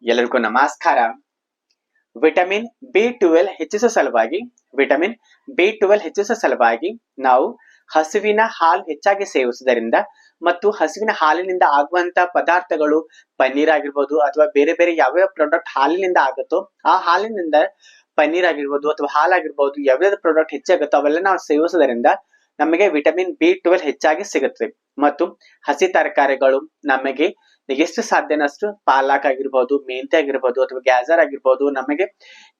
ಎಲ್ಲರಿಗೂ ನಮಸ್ಕಾರ. ವಿಟಮಿನ್ ಬಿ12 ಹೆಚ್ಚಿಸುವ ಸಲುವಾಗಿ ನಾವು ಹಸುವಿನ ಹಾಲು ಹೆಚ್ಚಾಗಿ ಸೇವಿಸುವುದರಿಂದ ಮತ್ತು ಹಸುವಿನ ಹಾಲಿನಿಂದ ಆಗುವಂತ ಪದಾರ್ಥಗಳು ಪನ್ನೀರ್ ಆಗಿರ್ಬೋದು ಅಥವಾ ಬೇರೆ ಬೇರೆ ಯಾವ್ಯಾವ ಪ್ರಾಡಕ್ಟ್ ಹಾಲಿನಿಂದ ಆಗುತ್ತೋ ಆ ಹಾಲಿನಿಂದ ಪನ್ನೀರ್ ಆಗಿರ್ಬೋದು ಅಥವಾ ಹಾಲಾಗಿರ್ಬೋದು ಯಾವ್ಯಾವ ಪ್ರಾಡಕ್ಟ್ ಹೆಚ್ಚಾಗುತ್ತೋ ಅವೆಲ್ಲ ನಾವು ಸೇವಿಸುವುದರಿಂದ ನಮಗೆ ವಿಟಮಿನ್ ಬಿ12 ಹೆಚ್ಚಾಗಿ ಸಿಗುತ್ತೆ. ಮತ್ತು ಹಸಿ ತರಕಾರಿಗಳು ನಮಗೆ ಎಷ್ಟು ಸಾಧ್ಯನಷ್ಟು ಪಾಲಕ್ ಆಗಿರ್ಬೋದು, ಮೆಂತ್ಯ ಆಗಿರ್ಬೋದು ಅಥವಾ ಗ್ಯಾಜರ್ ಆಗಿರ್ಬೋದು, ನಮಗೆ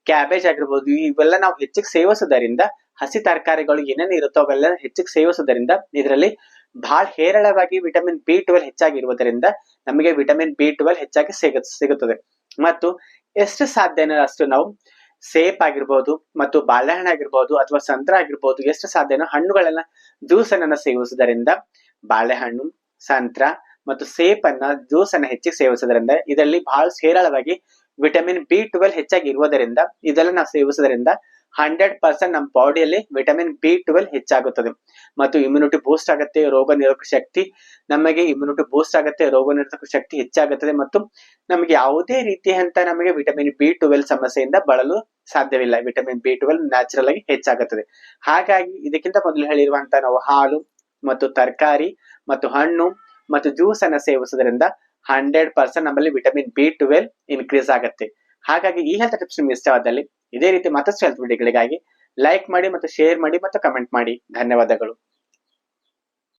ಕ್ಯಾಬೇಜ್ ಆಗಿರ್ಬೋದು, ಇವೆಲ್ಲ ನಾವು ಹೆಚ್ಚಿಗೆ ಸೇವಿಸುವುದರಿಂದ ಹಸಿ ತರಕಾರಿಗಳು ಏನೇನು ಇರುತ್ತೋ ಅವೆಲ್ಲ ಹೆಚ್ಚಿಗೆ ಸೇವಿಸುವುದರಿಂದ ಇದರಲ್ಲಿ ಬಹಳ ಹೇರಳವಾಗಿ ವಿಟಮಿನ್ ಬಿ12 ಹೆಚ್ಚಾಗಿರುವುದರಿಂದ ನಮಗೆ ವಿಟಮಿನ್ ಬಿ12 ಹೆಚ್ಚಾಗಿ ಸಿಗುತ್ತದೆ. ಮತ್ತು ಎಷ್ಟು ಸಾಧ್ಯನೋ ಅಷ್ಟು ನಾವು ಸೇಪ್ ಆಗಿರ್ಬೋದು ಮತ್ತು ಬಾಳೆಹಣ್ಣು ಆಗಿರ್ಬೋದು ಅಥವಾ ಸಂತ್ರ ಆಗಿರ್ಬೋದು, ಎಷ್ಟು ಸಾಧ್ಯನೋ ಹಣ್ಣುಗಳನ್ನ ಜ್ಯೂಸ್ ಅನ್ನ ಸೇವಿಸುವುದರಿಂದ ಬಾಳೆಹಣ್ಣು, ಸಂತ್ರ ಮತ್ತು ಸೇಪ್ ಜ್ಯೂಸ್ ಅನ್ನ ಹೆಚ್ಚಿಗೆ ಸೇವಿಸುವುದರಿಂದ ಇದರಲ್ಲಿ ಬಹಳ ಹೇರಳವಾಗಿ ವಿಟಮಿನ್ ಬಿ12 ಹೆಚ್ಚಾಗಿ ಇರುವುದರಿಂದ ಇದೆಲ್ಲ ನಾವು ಸೇವಿಸುವುದರಿಂದ 100% ನಮ್ಮ ಬಾಡಿಯಲ್ಲಿ ವಿಟಮಿನ್ ಬಿ12 ಹೆಚ್ಚಾಗುತ್ತದೆ. ಮತ್ತು ಇಮ್ಯುನಿಟಿ ಬೂಸ್ಟ್ ಆಗುತ್ತೆ, ರೋಗ ನಿರೋಧಕ ಶಕ್ತಿ ಹೆಚ್ಚಾಗುತ್ತದೆ ಮತ್ತು ನಮಗೆ ಯಾವುದೇ ರೀತಿಯಂತ ನಮಗೆ ವಿಟಮಿನ್ ಬಿ12 ಸಮಸ್ಯೆಯಿಂದ ಬಳಲು ಸಾಧ್ಯವಿಲ್ಲ. ವಿಟಮಿನ್ ಬಿ12 ನ್ಯಾಚುರಲ್ ಆಗಿ ಹೆಚ್ಚಾಗುತ್ತದೆ. ಹಾಗಾಗಿ ಇದಕ್ಕಿಂತ ಮೊದಲು ಹೇಳಿರುವಂತ ನಾವು ಹಾಲು ಮತ್ತು ತರಕಾರಿ ಮತ್ತು ಹಣ್ಣು ಮತ್ತು ಜ್ಯೂಸ್ ಅನ್ನ ಸೇವಿಸುವುದರಿಂದ 100% ನಮ್ಮಲ್ಲಿ ವಿಟಮಿನ್ ಬಿ12 ಇನ್ಕ್ರೀಸ್ ಆಗುತ್ತೆ. ಹಾಗಾಗಿ ಈ ಹೆಲ್ತ್ ಟಿಪ್ಸ್ ನಿಮ್ಗೆ ಇಷ್ಟವಾದಲ್ಲಿ ಇದೇ ರೀತಿ ಮತ್ತಷ್ಟು ಹೆಲ್ತ್ ವಿಡಿಯೋಗಳಿಗಾಗಿ ಲೈಕ್ ಮಾಡಿ ಮತ್ತು ಶೇರ್ ಮಾಡಿ ಮತ್ತು ಕಮೆಂಟ್ ಮಾಡಿ. ಧನ್ಯವಾದಗಳು.